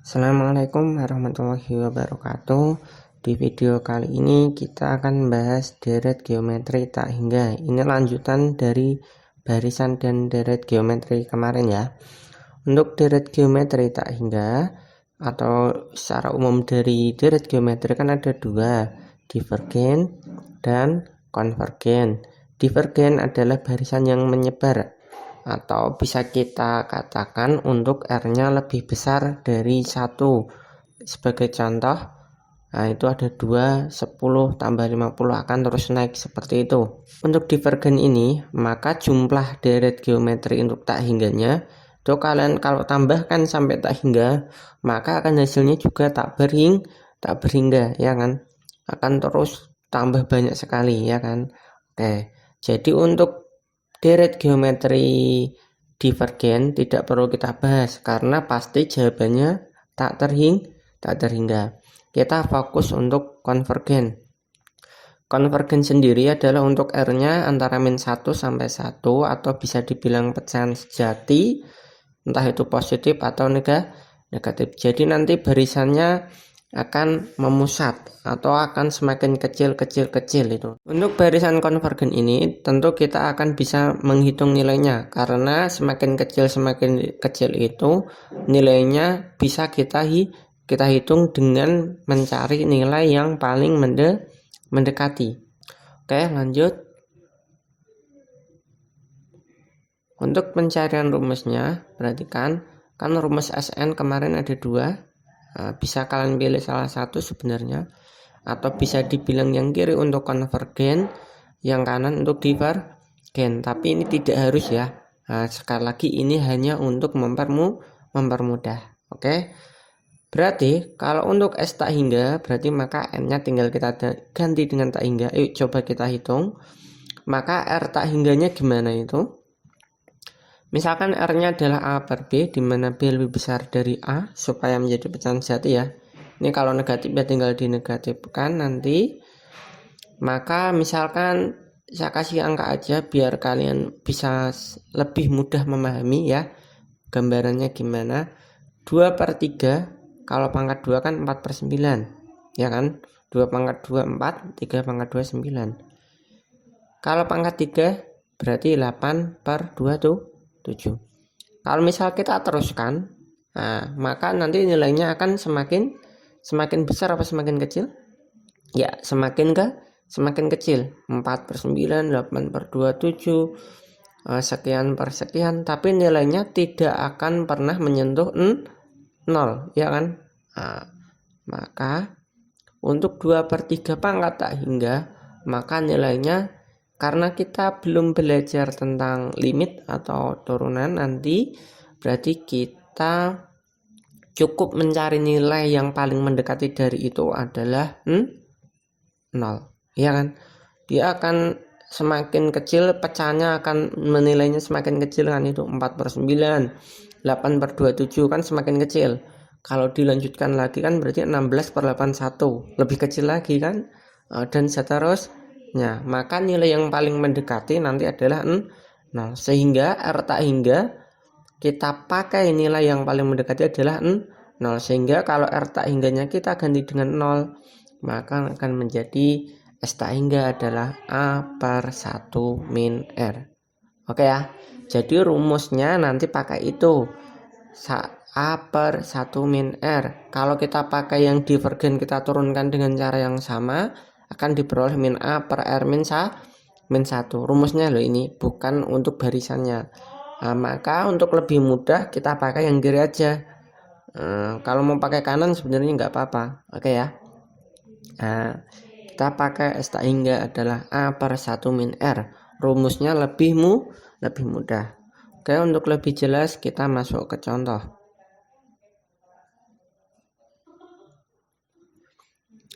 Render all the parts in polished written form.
Assalamualaikum warahmatullahi wabarakatuh. Di video kali ini kita akan bahas deret geometri tak hingga. Ini lanjutan dari barisan dan deret geometri kemarin ya. Untuk deret geometri tak hingga atau secara umum dari deret geometri kan ada dua, divergen dan konvergen. Divergen adalah barisan yang menyebar, atau bisa kita katakan untuk R-nya lebih besar dari 1. Sebagai contoh, nah itu ada 2, 10 tambah 50 akan terus naik seperti itu. Untuk divergen ini, maka jumlah deret geometri untuk tak hingganya itu kalian kalau tambahkan sampai tak hingga, maka akan hasilnya juga tak berhingga ya kan, akan terus tambah banyak sekali ya kan. Oke, jadi untuk deret geometri divergen tidak perlu kita bahas karena pasti jawabannya tak terhingga. Kita fokus untuk konvergen. Konvergen sendiri adalah untuk R-nya antara min 1 sampai 1 atau bisa dibilang pecahan sejati, entah itu positif atau negatif. Jadi nanti barisannya akan memusat atau akan semakin kecil itu. Untuk barisan konvergen ini tentu kita akan bisa menghitung nilainya, karena semakin kecil itu nilainya bisa kita hitung dengan mencari nilai yang paling mendekati. Oke, lanjut. Untuk pencarian rumusnya, perhatikan kan rumus SN kemarin ada 2. Bisa kalian pilih salah satu sebenarnya, atau bisa dibilang yang kiri untuk konvergen, yang kanan untuk divergen, tapi ini tidak harus ya. Sekali lagi ini hanya untuk mempermudah. Oke, berarti kalau untuk S tak hingga berarti maka N-nya tinggal kita ganti dengan tak hingga. Yuk coba kita hitung. Maka R tak hingganya gimana itu? Misalkan R-nya adalah A per B, di mana B lebih besar dari A supaya menjadi pecahan sejati ya. Ini kalau negatif ya tinggal dinegatifkan nanti. Maka misalkan saya kasih angka aja biar kalian bisa lebih mudah memahami ya gambarannya gimana. 2 per 3, kalau pangkat 2 kan 4 per 9 ya kan. 2 pangkat 2 4, 3 pangkat 2 9. Kalau pangkat 3 berarti 8 per 2 tuh 7. Kalau misal kita teruskan, maka nanti nilainya akan semakin besar apa semakin kecil? Ya, semakin kecil. 4 per 9, 8 per 2, 7, sekian per sekian. Tapi nilainya tidak akan pernah menyentuh 0, ya kan? Maka untuk 2 per 3 pangkat tak hingga, maka nilainya, karena kita belum belajar tentang limit atau turunan nanti, berarti kita cukup mencari nilai yang paling mendekati dari itu adalah 0, ya kan? Dia akan semakin kecil, pecahannya akan menilainya semakin kecil kan, itu 4 per 9, 8 per 27 kan semakin kecil. Kalau dilanjutkan lagi kan berarti 16 per 81, lebih kecil lagi kan, dan seterusnya. Maka nilai yang paling mendekati nanti adalah 0, sehingga R tak hingga kita pakai nilai yang paling mendekati adalah 0, sehingga kalau R tak hingganya kita ganti dengan 0, maka akan menjadi S tak hingga adalah A per 1 min R. Oke ya, jadi rumusnya nanti pakai itu, A per 1 min R. Kalau kita pakai yang divergen, kita turunkan dengan cara yang sama, akan diperoleh min A per R min 1. Rumusnya loh ini, bukan untuk barisannya. Maka untuk lebih mudah kita pakai yang kiri aja. Kalau mau pakai kanan sebenarnya nggak apa-apa. Oke ya. Kita pakai S tak hingga adalah A per 1 min R. Rumusnya lebih mudah. Oke, untuk lebih jelas kita masuk ke contoh.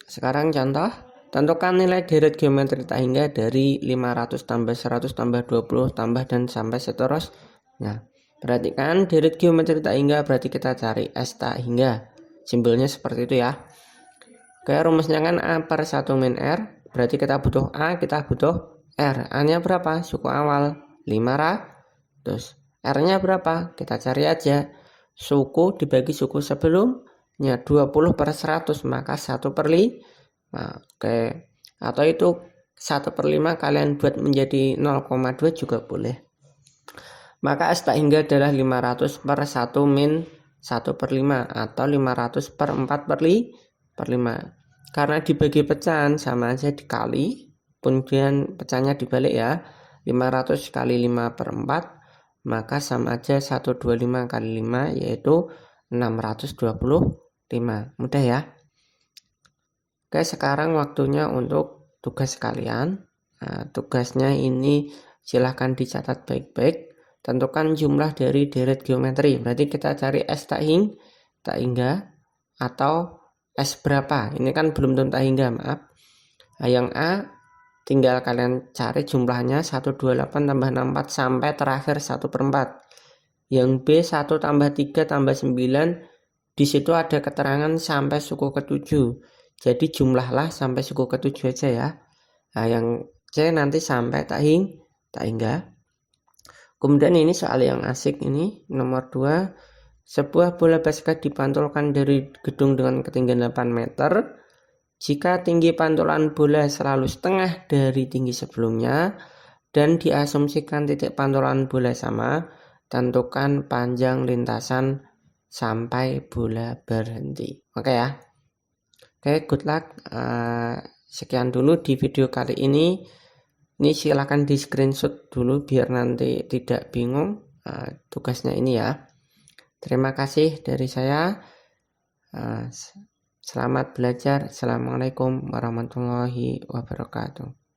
Sekarang contoh, tentukan nilai deret geometri tak hingga dari 500 tambah 100 tambah 20 tambah dan sampai seterusnya. Perhatikan deret geometri tak hingga berarti kita cari S tak hingga. Simbolnya seperti itu ya. Oke, rumusnya kan A per 1 min R, berarti kita butuh A, kita butuh R. A-nya berapa? Suku awal 500. R-nya berapa? Kita cari aja. Suku dibagi suku sebelumnya. nya 20/100, maka 1/5. Oke. Atau itu 1/5 kalian buat menjadi 0,2 juga boleh. Maka S tak hingga adalah 500/1 min 1/5 atau 500/4/5. Karena dibagi pecahan sama aja dikali, kemudian pecahnya dibalik ya. 500 kali 5/4 maka sama aja 125 kali 5 yaitu 625. Mudah ya. Oke, sekarang waktunya untuk tugas kalian. Tugasnya ini silahkan dicatat baik-baik. Tentukan jumlah dari deret geometri. Berarti kita cari S tak hingga atau S berapa. Ini kan belum tentu tak hingga, maaf. Yang A tinggal kalian cari jumlahnya 128 tambah 64 sampai terakhir 1/4. Yang B 1 tambah 3 tambah 9, di situ ada keterangan sampai suku ke-7. Jadi jumlahlah sampai suku ke-7 aja ya. Nah, yang C nanti sampai tak hingga. Kemudian ini soal yang asik ini, nomor 2. Sebuah bola basket dipantulkan dari gedung dengan ketinggian 8 meter. Jika tinggi pantulan bola selalu setengah dari tinggi sebelumnya dan diasumsikan titik pantulan bola sama, tentukan panjang lintasan sampai bola berhenti. Oke ya. Oke, good luck. Sekian dulu di video kali ini. Ini silahkan di screenshot dulu biar nanti tidak bingung tugasnya ini ya. Terima kasih dari saya. Selamat belajar. Assalamualaikum warahmatullahi wabarakatuh.